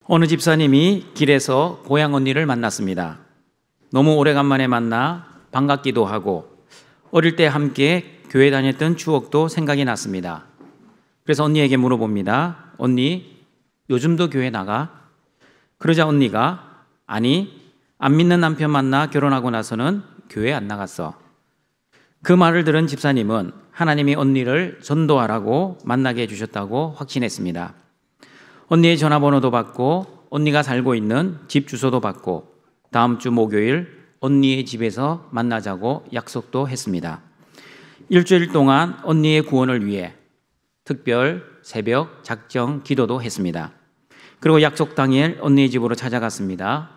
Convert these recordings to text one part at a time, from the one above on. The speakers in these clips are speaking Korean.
어느 집사님이 길에서 고향 언니를 만났습니다. 너무 오래간만에 만나 반갑기도 하고 어릴 때 함께 교회 다녔던 추억도 생각이 났습니다. 그래서 언니에게 물어봅니다. 언니, 요즘도 교회 나가? 그러자 언니가 아니, 안 믿는 남편 만나 결혼하고 나서는 교회 안 나갔어. 그 말을 들은 집사님은 하나님이 언니를 전도하라고 만나게 해주셨다고 확신했습니다. 언니의 전화번호도 받고 언니가 살고 있는 집 주소도 받고 다음 주 목요일 언니의 집에서 만나자고 약속도 했습니다. 일주일 동안 언니의 구원을 위해 특별 새벽 작정 기도도 했습니다. 그리고 약속 당일 언니의 집으로 찾아갔습니다.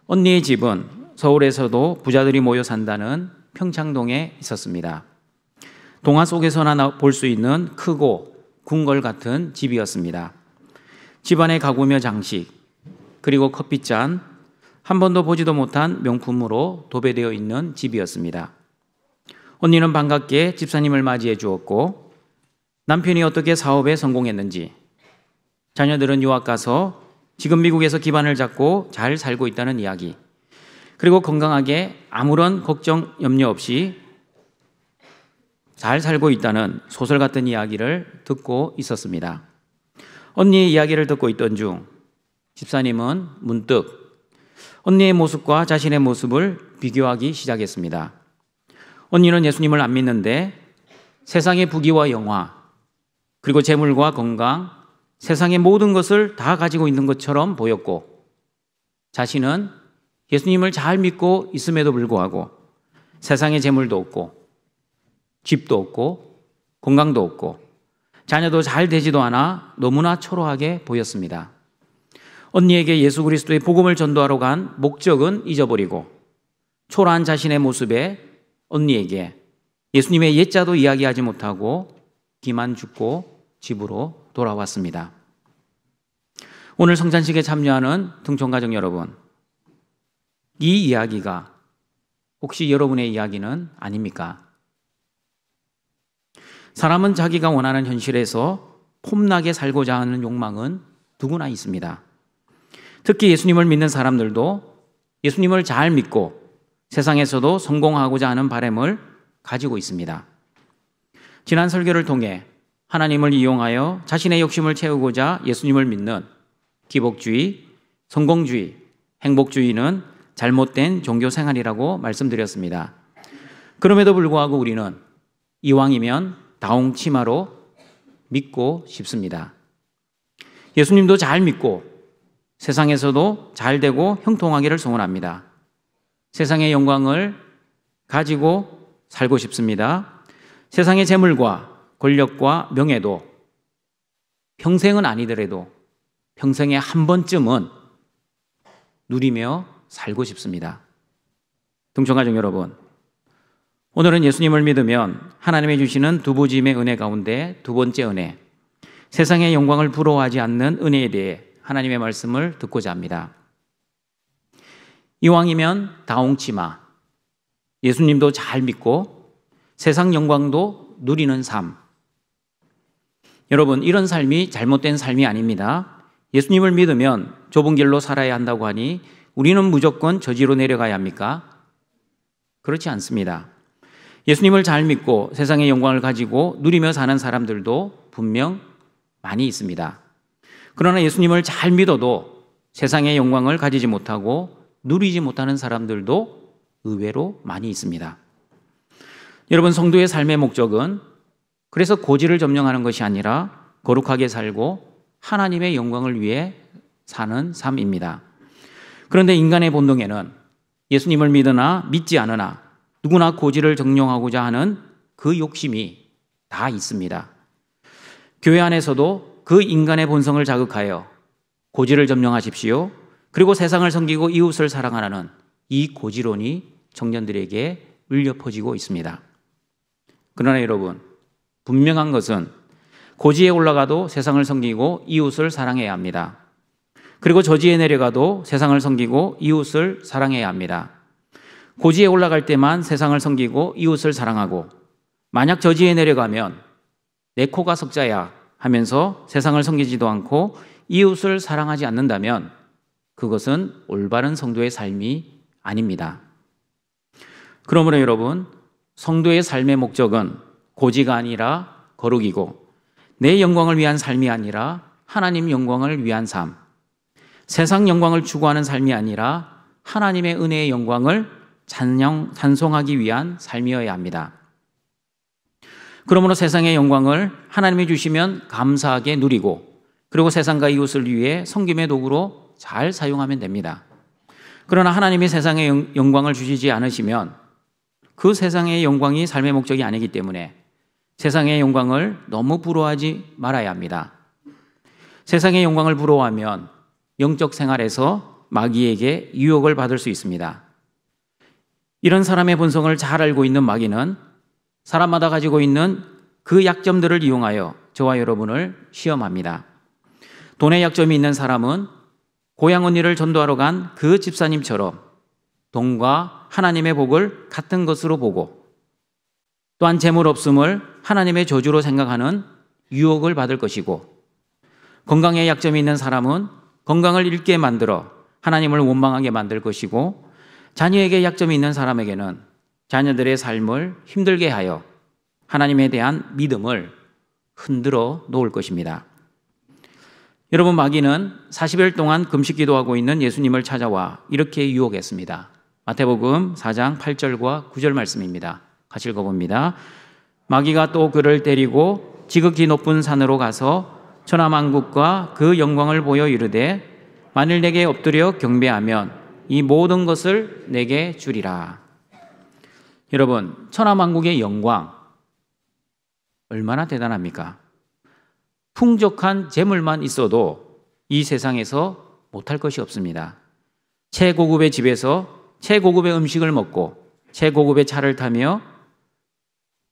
언니의 집은 서울에서도 부자들이 모여 산다는 평창동에 있었습니다. 동화 속에서나 볼 수 있는 크고 궁궐 같은 집이었습니다. 집안의 가구며 장식, 그리고 커피잔, 한 번도 보지도 못한 명품으로 도배되어 있는 집이었습니다. 언니는 반갑게 집사님을 맞이해 주었고 남편이 어떻게 사업에 성공했는지, 자녀들은 유학 가서 지금 미국에서 기반을 잡고 잘 살고 있다는 이야기, 그리고 건강하게 아무런 걱정, 염려 없이 잘 살고 있다는 소설 같은 이야기를 듣고 있었습니다. 언니의 이야기를 듣고 있던 중 집사님은 문득 언니의 모습과 자신의 모습을 비교하기 시작했습니다. 언니는 예수님을 안 믿는데 세상의 부귀와 영화, 그리고 재물과 건강, 세상의 모든 것을 다 가지고 있는 것처럼 보였고, 자신은 예수님을 잘 믿고 있음에도 불구하고 세상의 재물도 없고 집도 없고 건강도 없고 자녀도 잘 되지도 않아 너무나 초라하게 보였습니다. 언니에게 예수 그리스도의 복음을 전도하러 간 목적은 잊어버리고 초라한 자신의 모습에 언니에게 예수님의 옛자도 이야기하지 못하고 기만 죽고 집으로 돌아왔습니다. 오늘 성찬식에 참여하는 등촌가족 여러분, 이 이야기가 혹시 여러분의 이야기는 아닙니까? 사람은 자기가 원하는 현실에서 폼나게 살고자 하는 욕망은 누구나 있습니다. 특히 예수님을 믿는 사람들도 예수님을 잘 믿고 세상에서도 성공하고자 하는 바람을 가지고 있습니다. 지난 설교를 통해 하나님을 이용하여 자신의 욕심을 채우고자 예수님을 믿는 기복주의, 성공주의, 행복주의는 잘못된 종교 생활이라고 말씀드렸습니다. 그럼에도 불구하고 우리는 이왕이면 다홍치마로 믿고 싶습니다. 예수님도 잘 믿고 세상에서도 잘 되고 형통하기를 소원합니다. 세상의 영광을 가지고 살고 싶습니다. 세상의 재물과 권력과 명예도 평생은 아니더라도 평생에 한 번쯤은 누리며 살고 싶습니다. 등촌가족 여러분, 오늘은 예수님을 믿으면 하나님이 주시는 두 부짐의 은혜 가운데 두 번째 은혜, 세상의 영광을 부러워하지 않는 은혜에 대해 하나님의 말씀을 듣고자 합니다. 이왕이면 다홍치마, 예수님도 잘 믿고 세상 영광도 누리는 삶. 여러분, 이런 삶이 잘못된 삶이 아닙니다. 예수님을 믿으면 좁은 길로 살아야 한다고 하니 우리는 무조건 저지로 내려가야 합니까? 그렇지 않습니다. 예수님을 잘 믿고 세상의 영광을 가지고 누리며 사는 사람들도 분명 많이 있습니다. 그러나 예수님을 잘 믿어도 세상의 영광을 가지지 못하고 누리지 못하는 사람들도 의외로 많이 있습니다. 여러분, 성도의 삶의 목적은 그래서 고지를 점령하는 것이 아니라 거룩하게 살고 하나님의 영광을 위해 사는 삶입니다. 그런데 인간의 본능에는 예수님을 믿으나 믿지 않으나 누구나 고지를 점령하고자 하는 그 욕심이 다 있습니다. 교회 안에서도 그 인간의 본성을 자극하여 고지를 점령하십시오, 그리고 세상을 섬기고 이웃을 사랑하라는 이 고지론이 청년들에게 울려 퍼지고 있습니다. 그러나 여러분, 분명한 것은 고지에 올라가도 세상을 섬기고 이웃을 사랑해야 합니다. 그리고 저지에 내려가도 세상을 섬기고 이웃을 사랑해야 합니다. 고지에 올라갈 때만 세상을 섬기고 이웃을 사랑하고, 만약 저지에 내려가면 내 코가 석자야 하면서 세상을 섬기지도 않고 이웃을 사랑하지 않는다면 그것은 올바른 성도의 삶이 아닙니다. 그러므로 여러분, 성도의 삶의 목적은 고지가 아니라 거룩이고 내 영광을 위한 삶이 아니라 하나님 영광을 위한 삶, 세상 영광을 추구하는 삶이 아니라 하나님의 은혜의 영광을 찬송하기 위한 삶이어야 합니다. 그러므로 세상의 영광을 하나님이 주시면 감사하게 누리고 그리고 세상과 이웃을 위해 섬김의 도구로 잘 사용하면 됩니다. 그러나 하나님이 세상의 영광을 주시지 않으시면 그 세상의 영광이 삶의 목적이 아니기 때문에 세상의 영광을 너무 부러워하지 말아야 합니다. 세상의 영광을 부러워하면 영적 생활에서 마귀에게 유혹을 받을 수 있습니다. 이런 사람의 본성을 잘 알고 있는 마귀는 사람마다 가지고 있는 그 약점들을 이용하여 저와 여러분을 시험합니다. 돈의 약점이 있는 사람은 고향 언니를 전도하러 간 그 집사님처럼 돈과 하나님의 복을 같은 것으로 보고 또한 재물 없음을 하나님의 저주로 생각하는 유혹을 받을 것이고, 건강에 약점이 있는 사람은 건강을 잃게 만들어 하나님을 원망하게 만들 것이고, 자녀에게 약점이 있는 사람에게는 자녀들의 삶을 힘들게 하여 하나님에 대한 믿음을 흔들어 놓을 것입니다. 여러분, 마귀는 40일 동안 금식 기도하고 있는 예수님을 찾아와 이렇게 유혹했습니다. 마태복음 4장 8절과 9절 말씀입니다. 같이 읽어봅니다. 마귀가 또 그를 데리고 지극히 높은 산으로 가서 천하만국과 그 영광을 보여 이르되 만일 내게 엎드려 경배하면 이 모든 것을 내게 주리라. 여러분, 천하만국의 영광 얼마나 대단합니까? 풍족한 재물만 있어도 이 세상에서 못할 것이 없습니다. 최고급의 집에서 최고급의 음식을 먹고 최고급의 차를 타며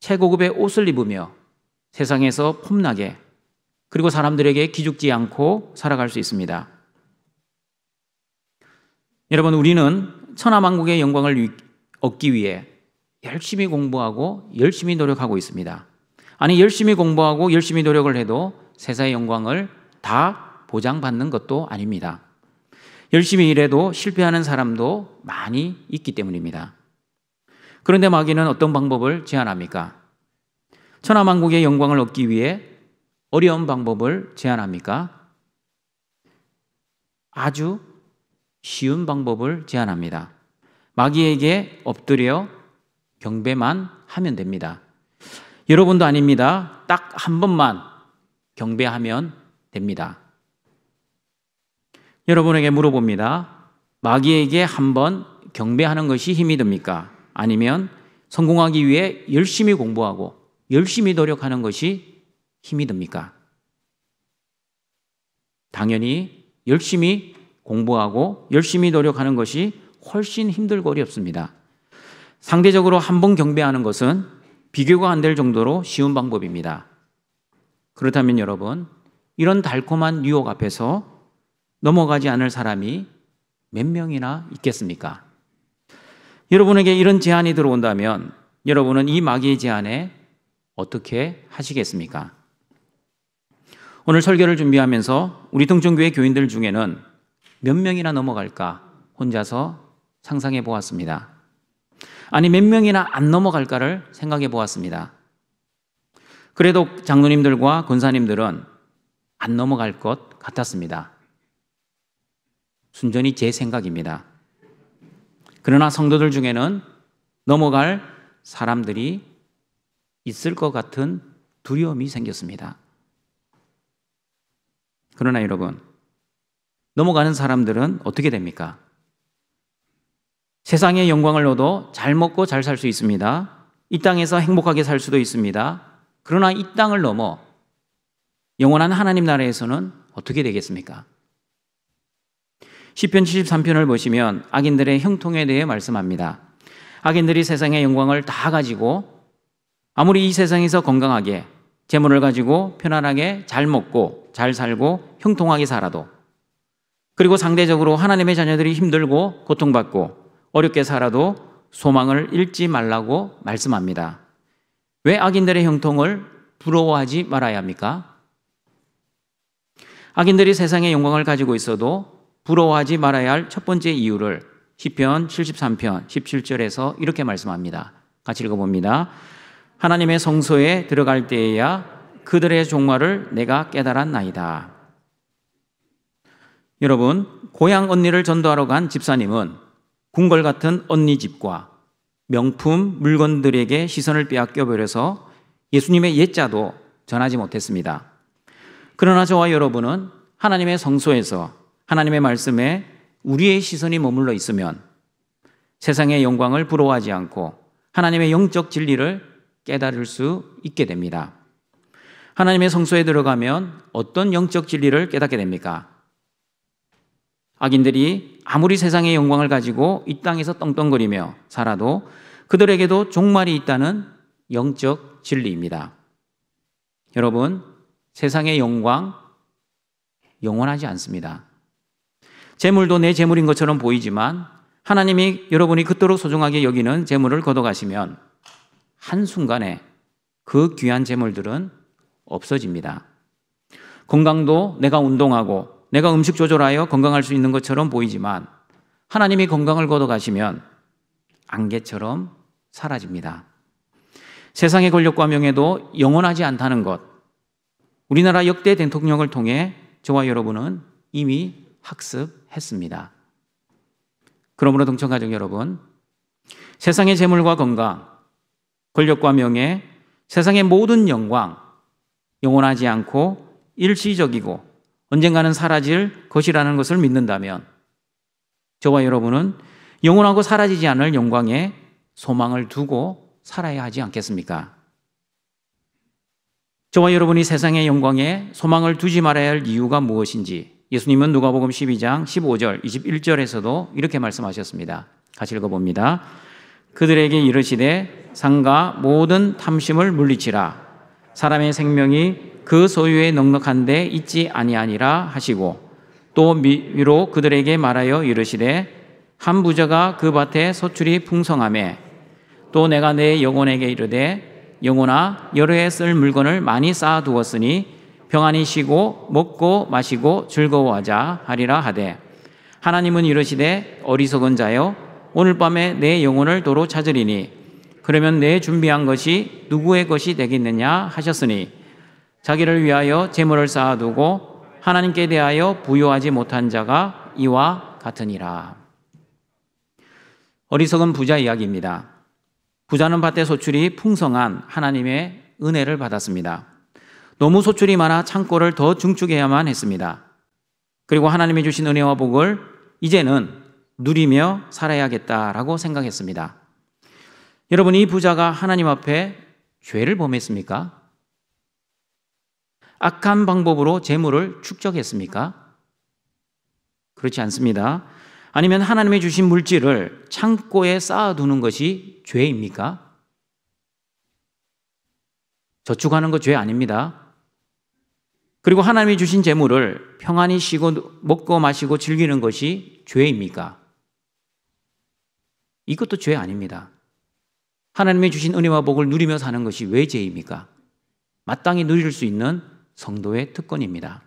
최고급의 옷을 입으며 세상에서 폼나게 그리고 사람들에게 기죽지 않고 살아갈 수 있습니다. 여러분, 우리는 천하만국의 영광을 얻기 위해 열심히 공부하고 열심히 노력하고 있습니다. 아니, 열심히 공부하고 열심히 노력을 해도 세상의 영광을 다 보장받는 것도 아닙니다. 열심히 일해도 실패하는 사람도 많이 있기 때문입니다. 그런데 마귀는 어떤 방법을 제안합니까? 천하만국의 영광을 얻기 위해 어려운 방법을 제안합니까? 아주 쉬운 방법을 제안합니다. 마귀에게 엎드려 경배만 하면 됩니다. 여러분도 아닙니다. 딱 한 번만 경배하면 됩니다. 여러분에게 물어봅니다. 마귀에게 한 번 경배하는 것이 힘이 듭니까? 아니면 성공하기 위해 열심히 공부하고 열심히 노력하는 것이 힘이 듭니까? 당연히 열심히 공부하고 열심히 노력하는 것이 훨씬 힘들고 어렵습니다. 상대적으로 한 번 경배하는 것은 비교가 안 될 정도로 쉬운 방법입니다. 그렇다면 여러분, 이런 달콤한 유혹 앞에서 넘어가지 않을 사람이 몇 명이나 있겠습니까? 여러분에게 이런 제안이 들어온다면 여러분은 이 마귀의 제안에 어떻게 하시겠습니까? 오늘 설교를 준비하면서 우리 등촌교회 교인들 중에는 몇 명이나 넘어갈까 혼자서 상상해 보았습니다. 아니, 몇 명이나 안 넘어갈까를 생각해 보았습니다. 그래도 장로님들과 권사님들은 안 넘어갈 것 같았습니다. 순전히 제 생각입니다. 그러나 성도들 중에는 넘어갈 사람들이 있을 것 같은 두려움이 생겼습니다. 그러나 여러분, 넘어가는 사람들은 어떻게 됩니까? 세상의 영광을 얻어 잘 먹고 잘 살 수 있습니다. 이 땅에서 행복하게 살 수도 있습니다. 그러나 이 땅을 넘어 영원한 하나님 나라에서는 어떻게 되겠습니까? 시편 73편을 보시면 악인들의 형통에 대해 말씀합니다. 악인들이 세상의 영광을 다 가지고 아무리 이 세상에서 건강하게 재물을 가지고 편안하게 잘 먹고 잘 살고 형통하게 살아도, 그리고 상대적으로 하나님의 자녀들이 힘들고 고통받고 어렵게 살아도 소망을 잃지 말라고 말씀합니다. 왜 악인들의 형통을 부러워하지 말아야 합니까? 악인들이 세상의 영광을 가지고 있어도 부러워하지 말아야 할 첫 번째 이유를 시편 73편 17절에서 이렇게 말씀합니다. 같이 읽어봅니다. 하나님의 성소에 들어갈 때에야 그들의 종말을 내가 깨달았나이다. 여러분, 고향 언니를 전도하러 간 집사님은 궁궐 같은 언니 집과 명품 물건들에게 시선을 빼앗겨 버려서 예수님의 옛자도 전하지 못했습니다. 그러나 저와 여러분은 하나님의 성소에서 하나님의 말씀에 우리의 시선이 머물러 있으면 세상의 영광을 부러워하지 않고 하나님의 영적 진리를 깨달을 수 있게 됩니다. 하나님의 성소에 들어가면 어떤 영적 진리를 깨닫게 됩니까? 악인들이 아무리 세상의 영광을 가지고 이 땅에서 떵떵거리며 살아도 그들에게도 종말이 있다는 영적 진리입니다. 여러분, 세상의 영광 영원하지 않습니다. 재물도 내 재물인 것처럼 보이지만 하나님이 여러분이 그토록 소중하게 여기는 재물을 걷어가시면 한순간에 그 귀한 재물들은 없어집니다. 건강도 내가 운동하고 내가 음식 조절하여 건강할 수 있는 것처럼 보이지만 하나님이 건강을 걷어가시면 안개처럼 사라집니다. 세상의 권력과 명예도 영원하지 않다는 것, 우리나라 역대 대통령을 통해 저와 여러분은 이미 학습했습니다. 그러므로 동청가족 여러분, 세상의 재물과 건강, 권력과 명예, 세상의 모든 영광, 영원하지 않고 일시적이고 언젠가는 사라질 것이라는 것을 믿는다면 저와 여러분은 영원하고 사라지지 않을 영광에 소망을 두고 살아야 하지 않겠습니까? 저와 여러분이 세상의 영광에 소망을 두지 말아야 할 이유가 무엇인지 예수님은 누가복음 12장 15절 21절에서도 이렇게 말씀하셨습니다. 같이 읽어봅니다. 그들에게 이르시되 상가 모든 탐심을 물리치라. 사람의 생명이 그 소유에 넉넉한데 있지 아니하니라 하시고 또 위로 그들에게 말하여 이르시되 한 부자가 그 밭에 소출이 풍성하매 또 내가 내 영혼에게 이르되 영혼아 여러 해 쓸 물건을 많이 쌓아두었으니 평안히 쉬고 먹고 마시고 즐거워하자 하리라 하되 하나님은 이르시되 어리석은 자여 오늘 밤에 내 영혼을 도로 찾으리니 그러면 내 준비한 것이 누구의 것이 되겠느냐 하셨으니 자기를 위하여 재물을 쌓아두고 하나님께 대하여 부요하지 못한 자가 이와 같으니라. 어리석은 부자 이야기입니다. 부자는 밭에 소출이 풍성한 하나님의 은혜를 받았습니다. 너무 소출이 많아 창고를 더 중축해야만 했습니다. 그리고 하나님이 주신 은혜와 복을 이제는 누리며 살아야겠다라고 생각했습니다. 여러분, 이 부자가 하나님 앞에 죄를 범했습니까? 악한 방법으로 재물을 축적했습니까? 그렇지 않습니다. 아니면 하나님이 주신 물질을 창고에 쌓아두는 것이 죄입니까? 저축하는 거 죄 아닙니다. 그리고 하나님이 주신 재물을 평안히 쉬고 먹고 마시고 즐기는 것이 죄입니까? 이것도 죄 아닙니다. 하나님이 주신 은혜와 복을 누리며 사는 것이 왜 죄입니까? 마땅히 누릴 수 있는 성도의 특권입니다.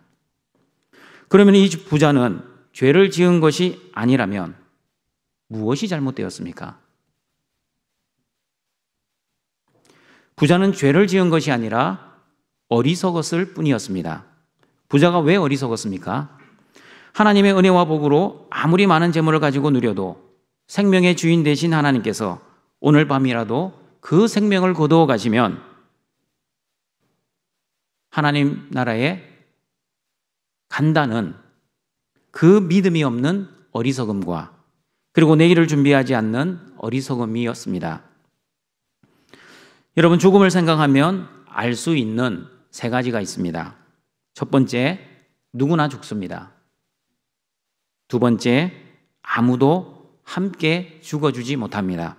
그러면 이 부자는 죄를 지은 것이 아니라면 무엇이 잘못되었습니까? 부자는 죄를 지은 것이 아니라 어리석었을 뿐이었습니다. 부자가 왜 어리석었습니까? 하나님의 은혜와 복으로 아무리 많은 재물을 가지고 누려도 생명의 주인 되신 하나님께서 오늘 밤이라도 그 생명을 거두어 가시면 하나님 나라에 간다는 그 믿음이 없는 어리석음과 그리고 내일을 준비하지 않는 어리석음이었습니다. 여러분, 죽음을 생각하면 알 수 있는 세 가지가 있습니다. 첫 번째, 누구나 죽습니다. 두 번째, 아무도 함께 죽어주지 못합니다.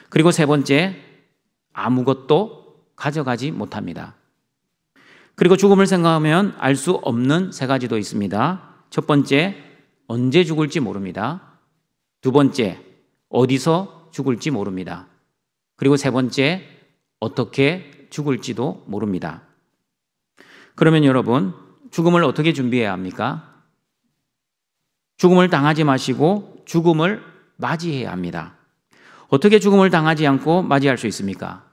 그리고 세 번째, 아무것도 가져가지 못합니다. 그리고 죽음을 생각하면 알 수 없는 세 가지도 있습니다. 첫 번째, 언제 죽을지 모릅니다. 두 번째, 어디서 죽을지 모릅니다. 그리고 세 번째, 어떻게 죽을지도 모릅니다. 그러면 여러분, 죽음을 어떻게 준비해야 합니까? 죽음을 당하지 마시고 죽음을 맞이해야 합니다. 어떻게 죽음을 당하지 않고 맞이할 수 있습니까?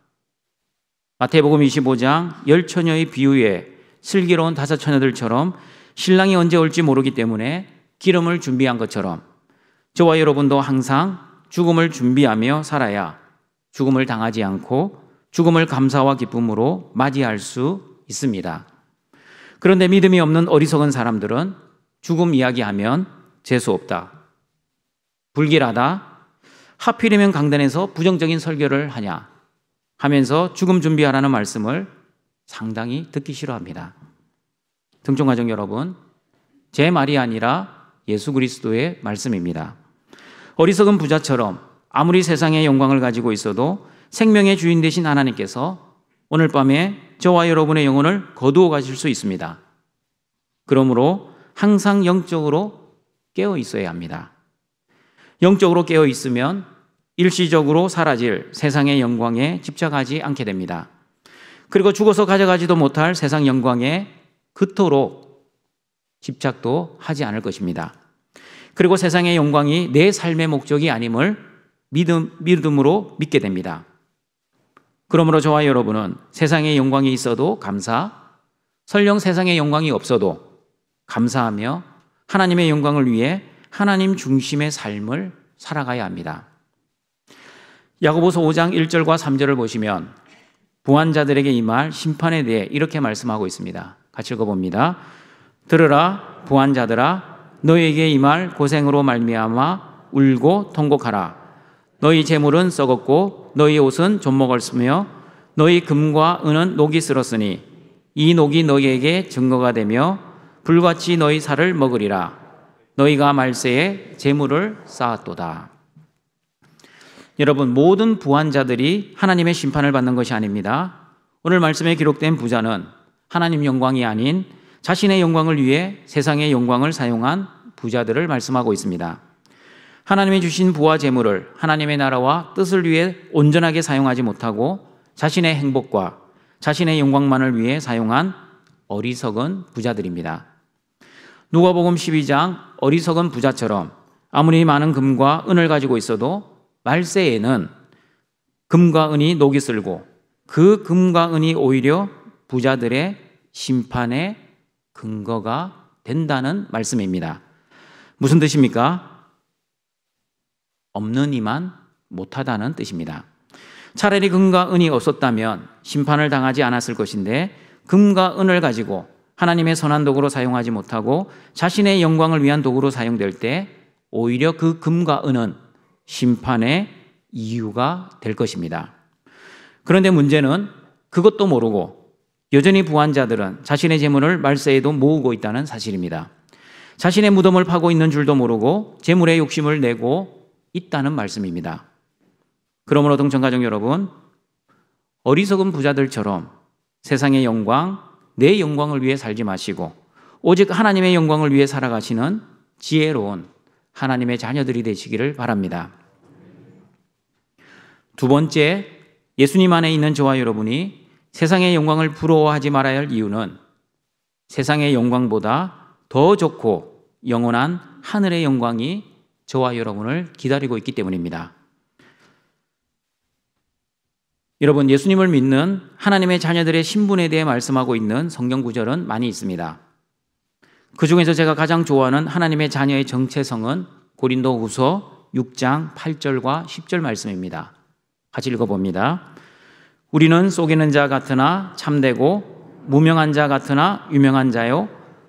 마태복음 25장 열처녀의 비유에 슬기로운 다섯 처녀들처럼 신랑이 언제 올지 모르기 때문에 기름을 준비한 것처럼 저와 여러분도 항상 죽음을 준비하며 살아야 죽음을 당하지 않고 죽음을 감사와 기쁨으로 맞이할 수 있습니다. 그런데 믿음이 없는 어리석은 사람들은 죽음 이야기하면 재수없다, 불길하다, 하필이면 강단에서 부정적인 설교를 하냐 하면서 죽음 준비하라는 말씀을 상당히 듣기 싫어합니다. 등촌가족 여러분, 제 말이 아니라 예수 그리스도의 말씀입니다. 어리석은 부자처럼 아무리 세상의 영광을 가지고 있어도 생명의 주인 되신 하나님께서 오늘 밤에 저와 여러분의 영혼을 거두어 가실 수 있습니다. 그러므로 항상 영적으로 깨어 있어야 합니다. 영적으로 깨어 있으면 일시적으로 사라질 세상의 영광에 집착하지 않게 됩니다. 그리고 죽어서 가져가지도 못할 세상 영광에 그토록 집착도 하지 않을 것입니다. 그리고 세상의 영광이 내 삶의 목적이 아님을 믿음으로 믿게 됩니다. 그러므로 저와 여러분은 세상의 영광이 있어도 감사, 설령 세상의 영광이 없어도 감사하며 하나님의 영광을 위해 하나님 중심의 삶을 살아가야 합니다. 야고보서 5장 1절과 3절을 보시면 부한 자들에게 임할 심판에 대해 이렇게 말씀하고 있습니다. 같이 읽어봅니다. 들으라 부한 자들아, 너희에게 임할 고생으로 말미암아 울고 통곡하라. 너희 재물은 썩었고 너희 옷은 좀먹었으며 너희 금과 은은 녹이 쓸었으니 이 녹이 너희에게 증거가 되며 불같이 너희 살을 먹으리라. 너희가 말세에 재물을 쌓았도다. 여러분, 모든 부한 자들이 하나님의 심판을 받는 것이 아닙니다. 오늘 말씀에 기록된 부자는 하나님 영광이 아닌 자신의 영광을 위해 세상의 영광을 사용한 부자들을 말씀하고 있습니다. 하나님이 주신 부와 재물을 하나님의 나라와 뜻을 위해 온전하게 사용하지 못하고 자신의 행복과 자신의 영광만을 위해 사용한 어리석은 부자들입니다. 누가복음 12장 어리석은 부자처럼 아무리 많은 금과 은을 가지고 있어도 말세에는 금과 은이 녹이 슬고 그 금과 은이 오히려 부자들의 심판의 근거가 된다는 말씀입니다. 무슨 뜻입니까? 없는 이만 못하다는 뜻입니다. 차라리 금과 은이 없었다면 심판을 당하지 않았을 것인데 금과 은을 가지고 하나님의 선한 도구로 사용하지 못하고 자신의 영광을 위한 도구로 사용될 때 오히려 그 금과 은은 심판의 이유가 될 것입니다. 그런데 문제는 그것도 모르고 여전히 부한 자들은 자신의 재물을 말세에도 모으고 있다는 사실입니다. 자신의 무덤을 파고 있는 줄도 모르고 재물의 욕심을 내고 있다는 말씀입니다. 그러므로 동천가족 여러분, 어리석은 부자들처럼 세상의 영광, 내 영광을 위해 살지 마시고 오직 하나님의 영광을 위해 살아가시는 지혜로운 하나님의 자녀들이 되시기를 바랍니다. 두 번째, 예수님 안에 있는 저와 여러분이 세상의 영광을 부러워하지 말아야 할 이유는 세상의 영광보다 더 좋고 영원한 하늘의 영광이 저와 여러분을 기다리고 있기 때문입니다. 여러분, 예수님을 믿는 하나님의 자녀들의 신분에 대해 말씀하고 있는 성경 구절은 많이 있습니다. 그 중에서 제가 가장 좋아하는 하나님의 자녀의 정체성은 고린도후서 6장 8절과 10절 말씀입니다. 같이 읽어봅니다. 우리는 속이는 자 같으나 참되고 무명한 자 같으나 유명한 자요,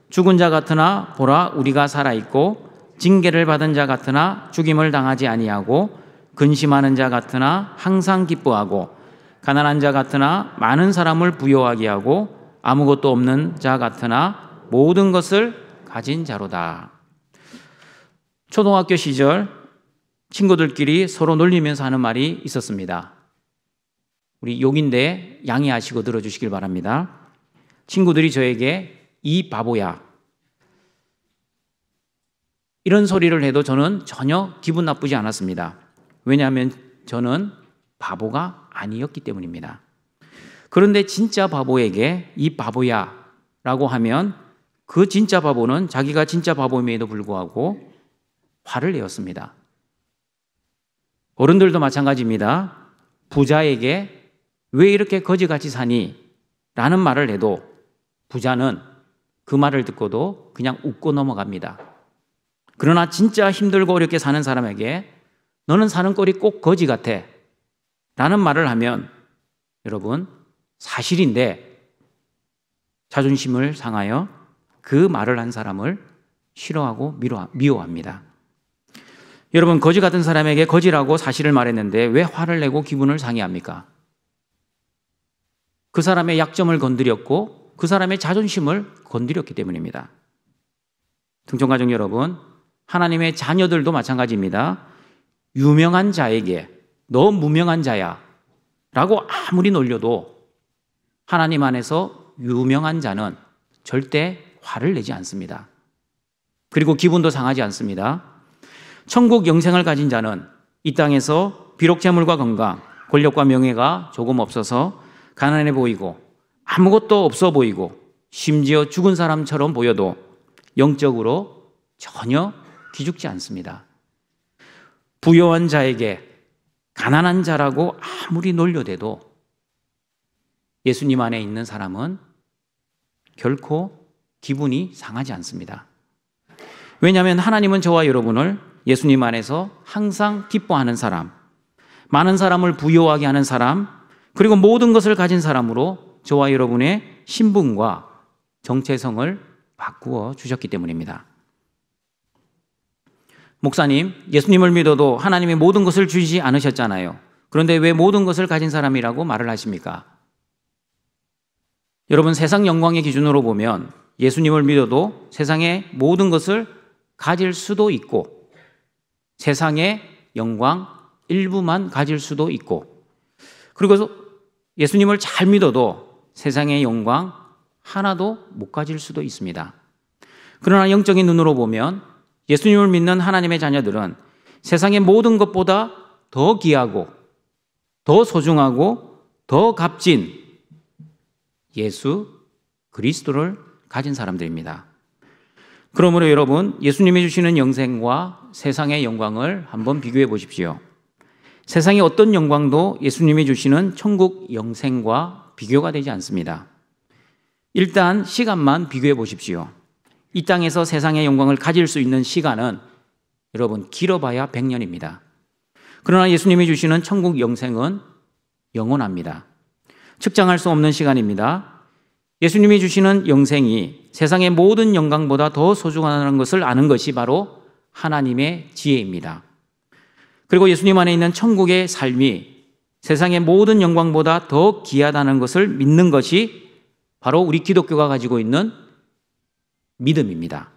죽은 자 같으나 보라 우리가 살아있고 징계를 받은 자 같으나 죽임을 당하지 아니하고 근심하는 자 같으나 항상 기뻐하고 가난한 자 같으나 많은 사람을 부요하게 하고 아무것도 없는 자 같으나 모든 것을 가진 자로다. 초등학교 시절 친구들끼리 서로 놀리면서 하는 말이 있었습니다. 우리 욕인데 양해하시고 들어주시길 바랍니다. 친구들이 저에게 이 바보야, 이런 소리를 해도 저는 전혀 기분 나쁘지 않았습니다. 왜냐하면 저는 바보가 아니었기 때문입니다. 그런데 진짜 바보에게 이 바보야 라고 하면 그 진짜 바보는 자기가 진짜 바보임에도 불구하고 화를 내었습니다. 어른들도 마찬가지입니다. 부자에게 왜 이렇게 거지같이 사니? 라는 말을 해도 부자는 그 말을 듣고도 그냥 웃고 넘어갑니다. 그러나 진짜 힘들고 어렵게 사는 사람에게 너는 사는 꼴이 꼭 거지 같아 라는 말을 하면 여러분 사실인데 자존심을 상하여 그 말을 한 사람을 싫어하고 미워합니다. 여러분 거지 같은 사람에게 거지라고 사실을 말했는데 왜 화를 내고 기분을 상해합니까? 그 사람의 약점을 건드렸고 그 사람의 자존심을 건드렸기 때문입니다. 등촌가족 여러분, 하나님의 자녀들도 마찬가지입니다. 유명한 자에게 너 무명한 자야 라고 아무리 놀려도 하나님 안에서 유명한 자는 절대 화를 내지 않습니다. 그리고 기분도 상하지 않습니다. 천국 영생을 가진 자는 이 땅에서 비록 재물과 건강, 권력과 명예가 조금 없어서 가난해 보이고 아무것도 없어 보이고 심지어 죽은 사람처럼 보여도 영적으로 전혀 기죽지 않습니다. 부요한 자에게 가난한 자라고 아무리 놀려대도 예수님 안에 있는 사람은 결코 기분이 상하지 않습니다. 왜냐하면 하나님은 저와 여러분을 예수님 안에서 항상 기뻐하는 사람, 많은 사람을 부요하게 하는 사람, 그리고 모든 것을 가진 사람으로 저와 여러분의 신분과 정체성을 바꾸어 주셨기 때문입니다. 목사님, 예수님을 믿어도 하나님이 모든 것을 주시지 않으셨잖아요. 그런데 왜 모든 것을 가진 사람이라고 말을 하십니까? 여러분, 세상 영광의 기준으로 보면 예수님을 믿어도 세상의 모든 것을 가질 수도 있고 세상의 영광 일부만 가질 수도 있고 그리고 예수님을 잘 믿어도 세상의 영광 하나도 못 가질 수도 있습니다. 그러나 영적인 눈으로 보면 예수님을 믿는 하나님의 자녀들은 세상의 모든 것보다 더 귀하고 더 소중하고 더 값진 예수 그리스도를 가진 사람들입니다. 그러므로 여러분, 예수님이 주시는 영생과 세상의 영광을 한번 비교해 보십시오. 세상의 어떤 영광도 예수님이 주시는 천국 영생과 비교가 되지 않습니다. 일단 시간만 비교해 보십시오. 이 땅에서 세상의 영광을 가질 수 있는 시간은 여러분 길어봐야 100년입니다. 그러나 예수님이 주시는 천국 영생은 영원합니다. 측정할 수 없는 시간입니다. 예수님이 주시는 영생이 세상의 모든 영광보다 더 소중하다는 것을 아는 것이 바로 하나님의 지혜입니다. 그리고 예수님 안에 있는 천국의 삶이 세상의 모든 영광보다 더 귀하다는 것을 믿는 것이 바로 우리 기독교가 가지고 있는 믿음입니다.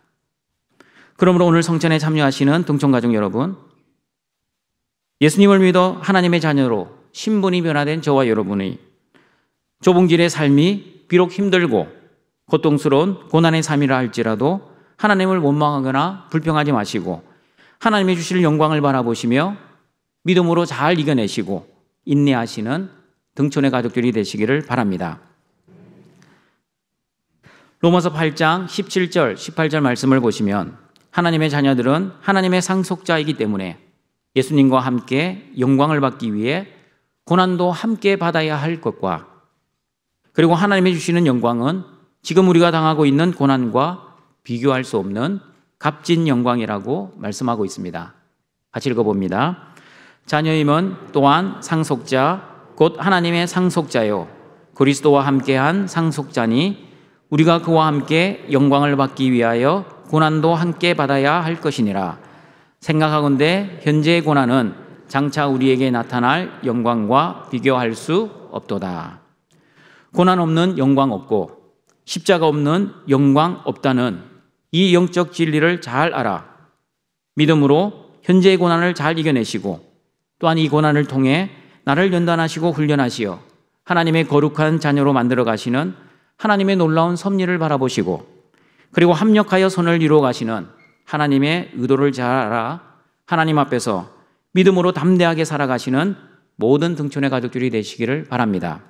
그러므로 오늘 성찬에 참여하시는 등촌가족 여러분, 예수님을 믿어 하나님의 자녀로 신분이 변화된 저와 여러분이 좁은 길의 삶이 비록 힘들고 고통스러운 고난의 삶이라 할지라도 하나님을 원망하거나 불평하지 마시고 하나님이 주실 영광을 바라보시며 믿음으로 잘 이겨내시고 인내하시는 등촌의 가족들이 되시기를 바랍니다. 로마서 8장 17절, 18절 말씀을 보시면 하나님의 자녀들은 하나님의 상속자이기 때문에 예수님과 함께 영광을 받기 위해 고난도 함께 받아야 할 것과 그리고 하나님이 주시는 영광은 지금 우리가 당하고 있는 고난과 비교할 수 없는 값진 영광이라고 말씀하고 있습니다. 같이 읽어봅니다. 자녀임은 또한 상속자 곧 하나님의 상속자요 그리스도와 함께한 상속자니 우리가 그와 함께 영광을 받기 위하여 고난도 함께 받아야 할 것이니라. 생각하건대 현재의 고난은 장차 우리에게 나타날 영광과 비교할 수 없도다. 고난 없는 영광 없고 십자가 없는 영광 없다는 이 영적 진리를 잘 알아 믿음으로 현재의 고난을 잘 이겨내시고 또한 이 고난을 통해 나를 연단하시고 훈련하시어 하나님의 거룩한 자녀로 만들어 가시는 하나님의 놀라운 섭리를 바라보시고 그리고 합력하여 선을 이루어 가시는 하나님의 의도를 잘 알아 하나님 앞에서 믿음으로 담대하게 살아가시는 모든 등촌의 가족들이 되시기를 바랍니다.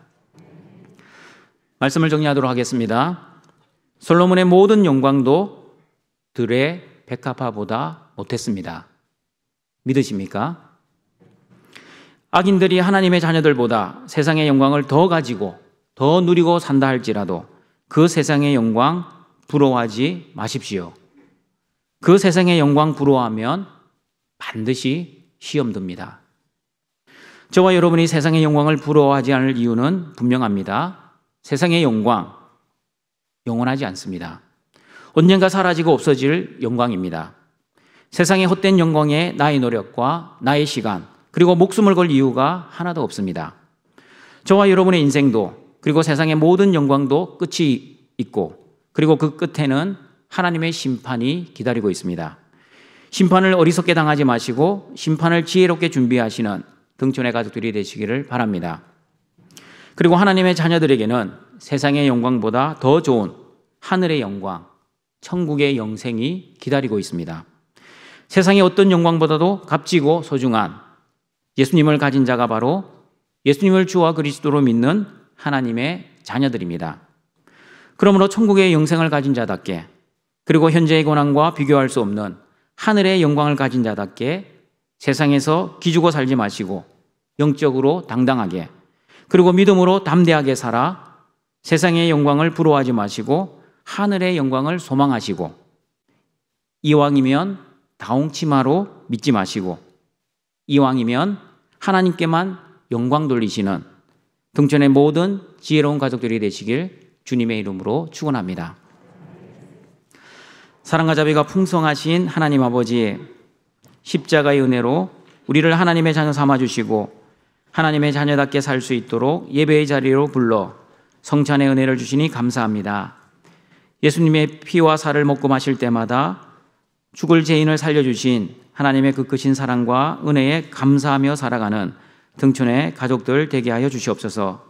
말씀을 정리하도록 하겠습니다. 솔로몬의 모든 영광도 들의 백합화보다 못했습니다. 믿으십니까? 악인들이 하나님의 자녀들보다 세상의 영광을 더 가지고 더 누리고 산다 할지라도 그 세상의 영광 부러워하지 마십시오. 그 세상의 영광 부러워하면 반드시 시험 듭니다. 저와 여러분이 세상의 영광을 부러워하지 않을 이유는 분명합니다. 세상의 영광, 영원하지 않습니다. 언젠가 사라지고 없어질 영광입니다. 세상의 헛된 영광에 나의 노력과 나의 시간, 그리고 목숨을 걸 이유가 하나도 없습니다. 저와 여러분의 인생도, 그리고 세상의 모든 영광도 끝이 있고, 그리고 그 끝에는 하나님의 심판이 기다리고 있습니다. 심판을 어리석게 당하지 마시고 심판을 지혜롭게 준비하시는 등촌의 가족들이 되시기를 바랍니다. 그리고 하나님의 자녀들에게는 세상의 영광보다 더 좋은 하늘의 영광, 천국의 영생이 기다리고 있습니다. 세상의 어떤 영광보다도 값지고 소중한 예수님을 가진 자가 바로 예수님을 주와 그리스도로 믿는 하나님의 자녀들입니다. 그러므로 천국의 영생을 가진 자답게, 그리고 현재의 고난과 비교할 수 없는 하늘의 영광을 가진 자답게 세상에서 기죽어 살지 마시고 영적으로 당당하게, 그리고 믿음으로 담대하게 살아 세상의 영광을 부러워하지 마시고 하늘의 영광을 소망하시고, 이왕이면 다홍치마로 믿지 마시고 이왕이면 하나님께만 영광 돌리시는 등촌의 모든 지혜로운 가족들이 되시길 주님의 이름으로 축원합니다. 사랑과 자비가 풍성하신 하나님 아버지, 십자가의 은혜로 우리를 하나님의 자녀 삼아주시고 하나님의 자녀답게 살 수 있도록 예배의 자리로 불러 성찬의 은혜를 주시니 감사합니다. 예수님의 피와 살을 먹고 마실 때마다 죽을 죄인을 살려주신 하나님의 그 크신 사랑과 은혜에 감사하며 살아가는 등촌의 가족들 되게 하여 주시옵소서.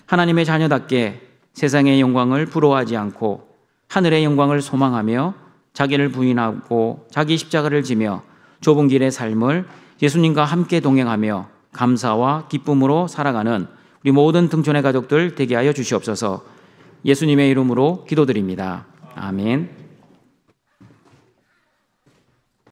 하나님의 자녀답게 세상의 영광을 부러워하지 않고 하늘의 영광을 소망하며 자기를 부인하고 자기 십자가를 지며 좁은 길의 삶을 예수님과 함께 동행하며 감사와 기쁨으로 살아가는 우리 모든 등촌의 가족들 되게 하여 주시옵소서. 예수님의 이름으로 기도드립니다. 아멘.